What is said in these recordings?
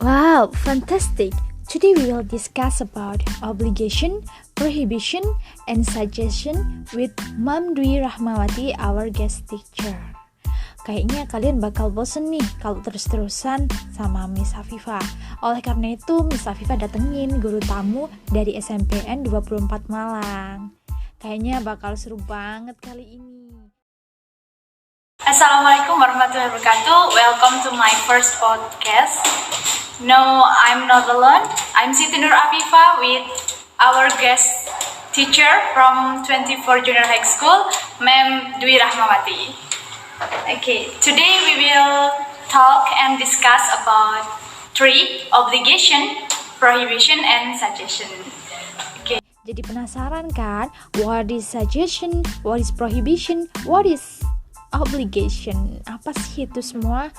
Wow, fantastic! Today we will discuss about obligation, prohibition, and suggestion with Ma'am Dwi Rahmawati, our guest teacher. Kayaknya kalian bakal bosen nih kalau terus-terusan sama Miss Afifah. Oleh karena itu, Miss Afifah datengin guru tamu dari SMPN 24 Malang. Kayaknya bakal seru banget kali ini. Assalamualaikum warahmatullahi wabarakatuh. Welcome to my first podcast. No, I'm not alone. I'm Siti Nur Afifah with our guest teacher from 24 Junior High School, Ma'am Dwi Rahmawati. Okay, today we will talk and discuss about 3 obligation, prohibition, and suggestion. Okay. Jadi penasaran kan? What is suggestion? What is prohibition? What is obligation? Apa sih itu semua?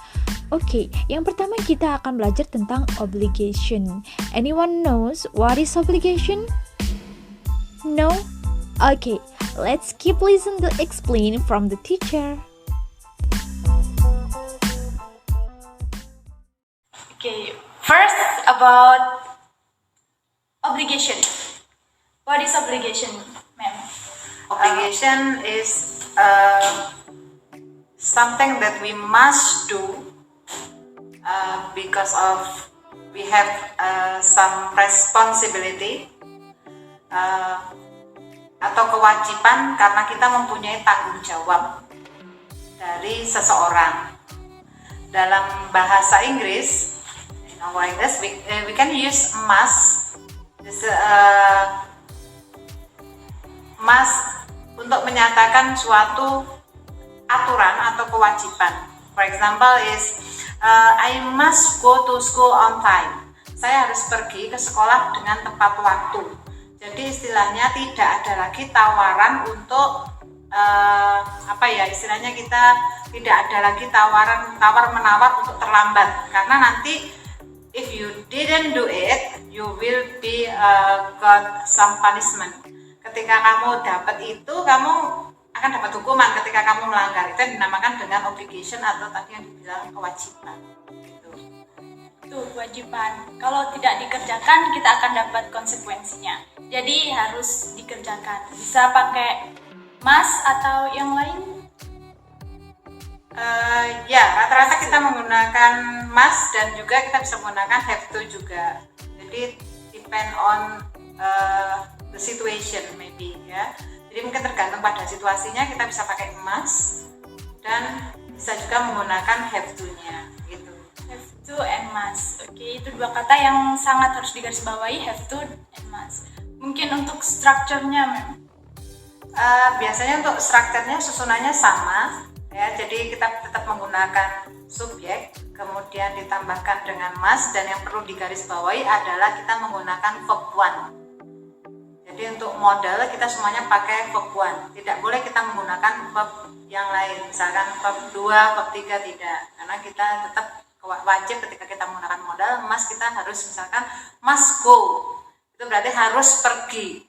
Oke, yang pertama kita akan belajar tentang obligation. Anyone knows what is obligation? No? Okay, let's keep listen to explain from the teacher. Okay, first about obligation. What is obligation, ma'am? Obligation is something that we must do because of we have some responsibility atau kewajiban karena kita mempunyai tanggung jawab dari seseorang. Dalam bahasa Inggris, we can use must. Must untuk menyatakan suatu aturan atau kewajiban. For example is I must go to school on time. Saya harus pergi ke sekolah dengan tepat waktu. Jadi istilahnya tidak ada lagi tawaran untuk istilahnya kita tidak ada lagi tawar-menawar untuk terlambat. Karena nanti if you didn't do it, you will be got some punishment. Ketika kamu dapat itu, kamu akan dapat hukuman ketika kamu melanggar. Itu yang dinamakan dengan obligation atau tadi yang dibilang kewajiban. Itu kewajiban. Kalau tidak dikerjakan, kita akan dapat konsekuensinya. Jadi harus dikerjakan. Bisa pakai must atau yang lain? Rata-rata kita menggunakan must dan juga kita bisa menggunakan have to juga. Jadi depend on the situation maybe ya. Jadi mungkin tergantung pada situasinya kita bisa pakai must dan bisa juga menggunakan have to-nya gitu. Have to and must. Oke, itu 2 kata yang sangat harus digarisbawahi, have to and must. Mungkin untuk strukturnya, Ma'am. Biasanya untuk strukturnya susunannya sama ya. Jadi kita tetap menggunakan subjek kemudian ditambahkan dengan must dan yang perlu digarisbawahi adalah kita menggunakan verb one. Jadi untuk modal kita semuanya pakai verb 1. Tidak boleh kita menggunakan verb yang lain. Misalkan verb 2, verb 3 tidak. Karena kita tetap wajib ketika kita menggunakan modal, must kita harus misalkan must go. Itu berarti harus pergi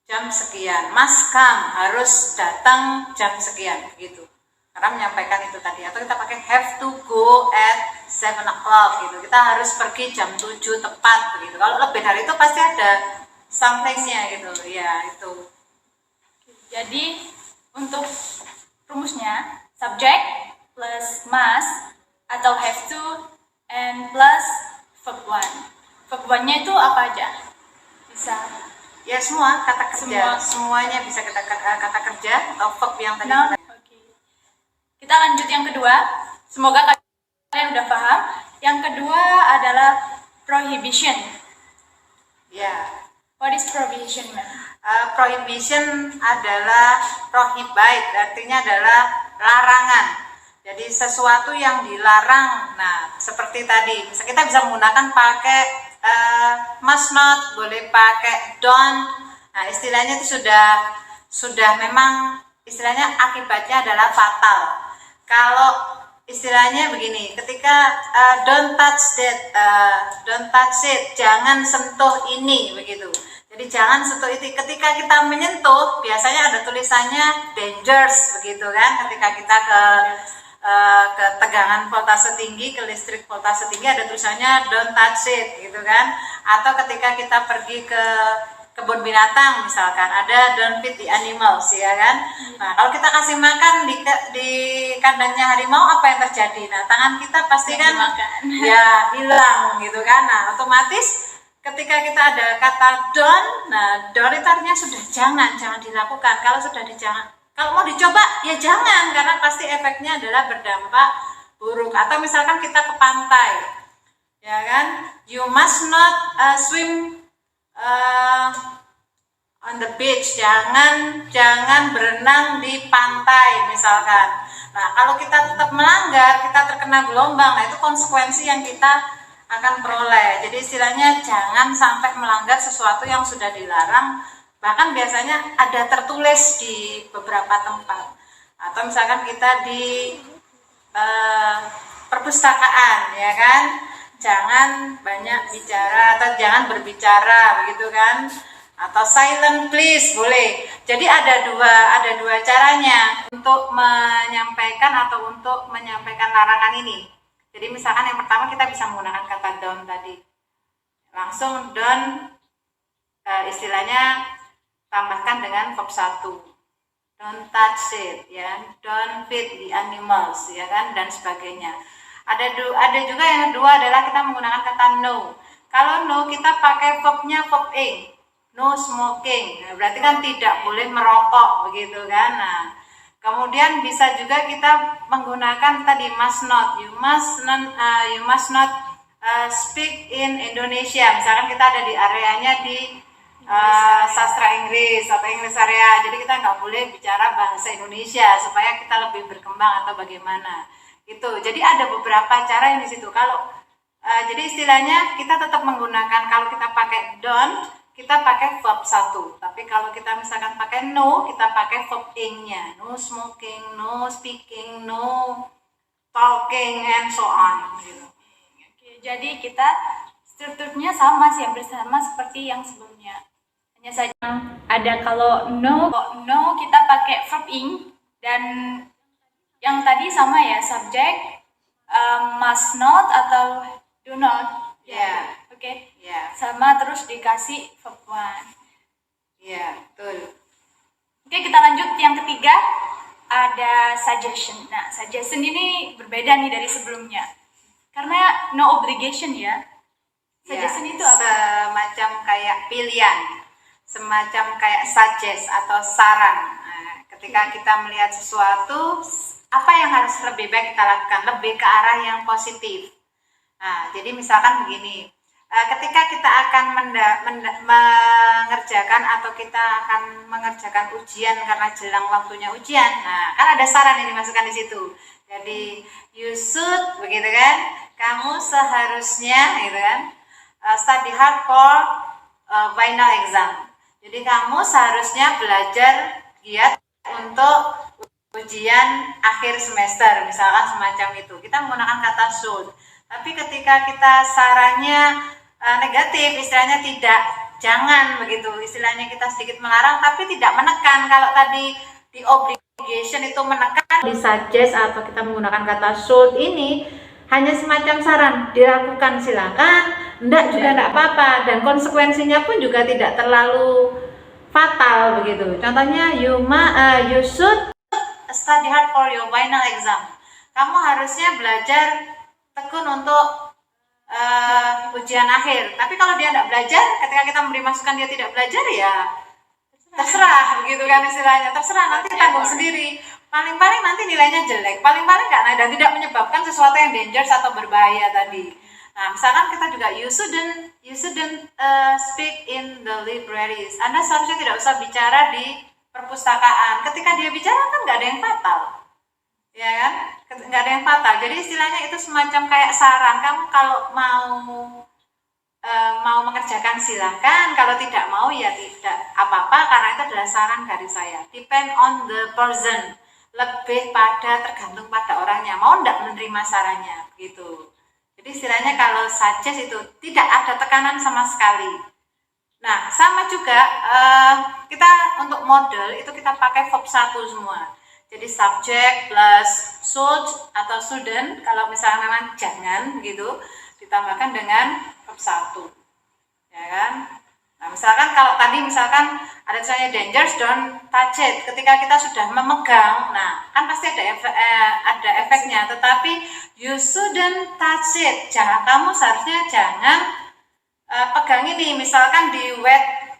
jam sekian. Must come, harus datang jam sekian begitu. Karena menyampaikan itu tadi. Atau kita pakai have to go at 7 o'clock gitu. Kita harus pergi jam 7 tepat begitu. Kalau lebih dari itu pasti ada something-nya gitu, ya itu. Jadi untuk rumusnya subject plus must atau have to and plus verb 1. Verb 1-nya itu apa aja? Bisa ya semua kata kerja, semuanya bisa kata kerja atau verb yang tadi. Okay. Kita lanjut yang kedua. Semoga kalian udah paham. Yang kedua adalah prohibition. Ya. What is prohibition, ma'am? Prohibition adalah prohibite, artinya adalah larangan. Jadi sesuatu yang dilarang. Nah, seperti tadi, kita bisa menggunakan pakai must not, boleh pakai don't. Nah, istilahnya itu sudah memang istilahnya akibatnya adalah fatal. Kalau istilahnya begini, ketika don't touch it, jangan sentuh ini begitu. Jadi jangan sentuh itu. Ketika kita menyentuh, biasanya ada tulisannya dangerous begitu kan. Ketika kita ke tegangan voltase tinggi, ke listrik voltase tinggi, ada tulisannya don't touch it gitu kan. Atau ketika kita pergi ke kebun binatang misalkan, ada don't feed the animals ya kan. Nah kalau kita kasih makan di kandangnya harimau, apa yang terjadi? Nah tangan kita pasti kan ya hilang gitu kan. Nah otomatis ketika kita ada kata don't, nah don't itu artinya sudah jangan dilakukan. Kalau mau dicoba ya jangan, karena pasti efeknya adalah berdampak buruk. Atau misalkan kita ke pantai, ya kan, you must not swim on the beach, jangan berenang di pantai misalkan. Nah kalau kita tetap melanggar, kita terkena gelombang, nah itu konsekuensi yang kita akan peroleh. Jadi istilahnya jangan sampai melanggar sesuatu yang sudah dilarang. Bahkan biasanya ada tertulis di beberapa tempat. Atau misalkan kita di perpustakaan, ya kan, jangan banyak bicara atau jangan berbicara, begitu kan? Atau silent please boleh. Jadi ada dua caranya untuk menyampaikan atau untuk menyampaikan larangan ini. Jadi misalkan yang pertama kita bisa menggunakan kata don't tadi. Langsung don't, istilahnya tambahkan dengan verb 1. Don't touch it, ya. Don't feed the animals, ya kan, dan sebagainya. Ada juga yang kedua adalah kita menggunakan kata no. Kalau no kita pakai verbnya verb ing. No smoking. Nah, berarti kan tidak boleh merokok, begitu kan. Nah, kemudian bisa juga kita menggunakan tadi must not. You must not speak in Indonesia. Misalkan kita ada di areanya di sastra Inggris atau English area, jadi kita nggak boleh bicara bahasa Indonesia supaya kita lebih berkembang atau bagaimana. Itu. Jadi ada beberapa cara yang di situ. Kalau jadi istilahnya kita tetap menggunakan, kalau kita pakai don't, kita pakai verb 1. Tapi kalau kita misalkan pakai no, kita pakai verb ing-nya. No smoking, no speaking, no talking, and so on. Gitu. Oke, jadi kita strukturnya sama sih, hampir sama seperti yang sebelumnya. Hanya saja ada kalau no kita pakai verb ing, dan yang tadi sama ya, subject must not atau do not. Ya. Oke. Ya. Sama terus dikasih verb 1. Ya, betul. Oke, kita lanjut yang ketiga, ada suggestion. Nah, suggestion ini berbeda nih dari sebelumnya. Karena no obligation ya. Suggestion itu apa? Semacam kayak pilihan, semacam kayak suggest atau saran. Nah, ketika kita melihat sesuatu, apa yang harus lebih baik kita lakukan? Lebih ke arah yang positif. Nah, jadi misalkan begini, ketika kita akan mengerjakan atau kita akan mengerjakan ujian karena jelang waktunya ujian, nah kan ada saran yang dimasukkan di situ. Jadi you should, begitu kan? Kamu seharusnya, gitu kan? Study hard for final exam. Jadi kamu seharusnya belajar giat untuk ujian akhir semester, misalkan semacam itu. Kita menggunakan kata should. Tapi ketika kita sarannya negatif, istilahnya tidak, jangan, begitu. Istilahnya kita sedikit melarang tapi tidak menekan. Kalau tadi di obligation itu menekan, di suggest atau kita menggunakan kata should ini hanya semacam saran, dilakukan silakan, enggak juga enggak apa-apa, dan konsekuensinya pun juga tidak terlalu fatal, begitu. Contohnya you should study hard for your final exam. Kamu harusnya belajar tekun untuk ujian akhir. Tapi kalau dia tidak belajar, ketika kita memberi masukan dia tidak belajar, ya terserah, begitu kan istilahnya. Terserah, nanti tanggung sendiri. Paling-paling nanti nilainya jelek, paling-paling nggak, dan tidak menyebabkan sesuatu yang dangerous atau berbahaya tadi. Nah, misalkan kita juga you shouldn't speak in the libraries. Anda seharusnya tidak usah bicara di perpustakaan. Ketika dia bicara kan nggak ada yang fatal, ya kan? Nggak ada yang fatal. Jadi istilahnya itu semacam kayak saran. Kamu kalau mau mengerjakan silakan, kalau tidak mau ya tidak apa-apa, karena itu adalah saran dari saya. Depend on the person, lebih pada tergantung pada orangnya, mau tidak menerima sarannya, begitu. Jadi istilahnya kalau suggest itu tidak ada tekanan sama sekali. Nah, sama juga kita untuk model itu kita pakai verb 1 semua. Jadi subject plus should atau shouldn't, kalau misalnya memang jangan gitu, ditambahkan dengan verb 1. Ya kan? Nah, misalkan kalau tadi misalkan ada tulisannya dangerous, don't touch it. Ketika kita sudah memegang, nah kan pasti ada efeknya. Tetapi you shouldn't touch it. Kamu seharusnya jangan pegang ini. Misalkan di wet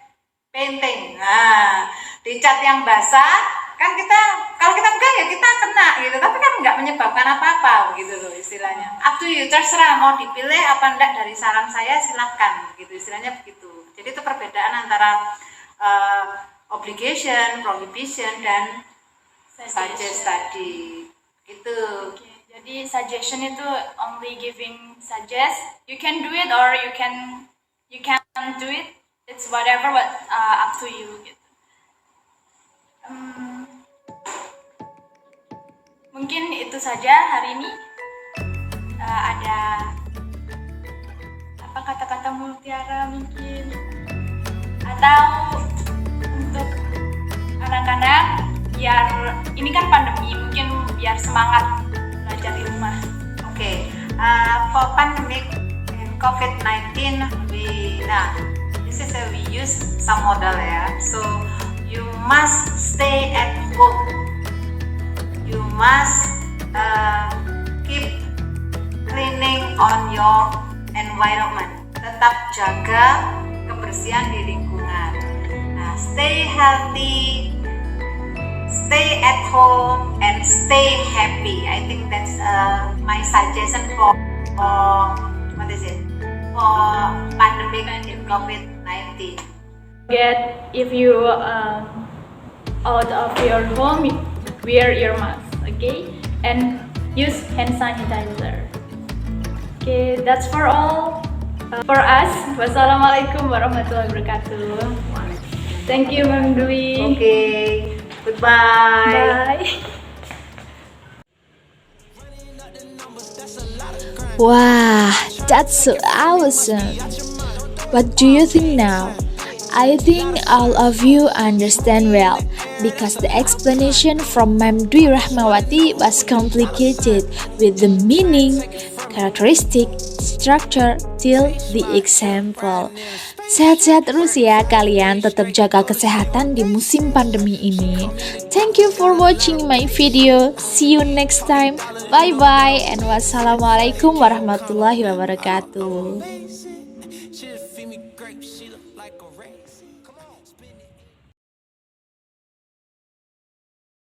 painting. Nah, di cat yang basah kan kita, kalau kita pegang ya kita kena gitu, tapi kan nggak menyebabkan apa-apa gitu loh istilahnya. Up to you, terserah mau dipilih apa enggak dari saran saya, silahkan gitu, istilahnya begitu. Jadi itu perbedaan antara obligation, prohibition, dan suggest tadi gitu. Okay, jadi suggestion itu only giving suggest, you can do it or you can do it, it's whatever, but up to you gitu. Mungkin itu saja hari ini. Ada apa kata-kata mutiara mungkin, atau untuk anak-anak biar ini kan pandemi, mungkin biar semangat belajar di rumah. Okay, for pandemic and COVID-19, we use some model ya. So you must stay at home. You must keep cleaning on your environment. Tetap jaga kebersihan di lingkungan. Nah, stay healthy, stay at home, and stay happy. I think that's my suggestion for pandemic in COVID-19. If you out of your home, wear your mask, okay, and use hand sanitizer. Okay, that's for all for us. Wassalamualaikum warahmatullahi wabarakatuh. Thank you, Ma'am Dwi. Okay, goodbye. Bye. Wow, that's so awesome. What do you think now? I think all of you understand well because the explanation from Ma'am Dwi Rahmawati was complicated with the meaning, characteristic, structure, till the example. Sehat-sehat terus ya kalian, tetap jaga kesehatan di musim pandemi ini. Thank you for watching my video. See you next time. Bye bye and wassalamualaikum warahmatullahi wabarakatuh. She'll feed me grapes, she look like a race. Come on, spin it.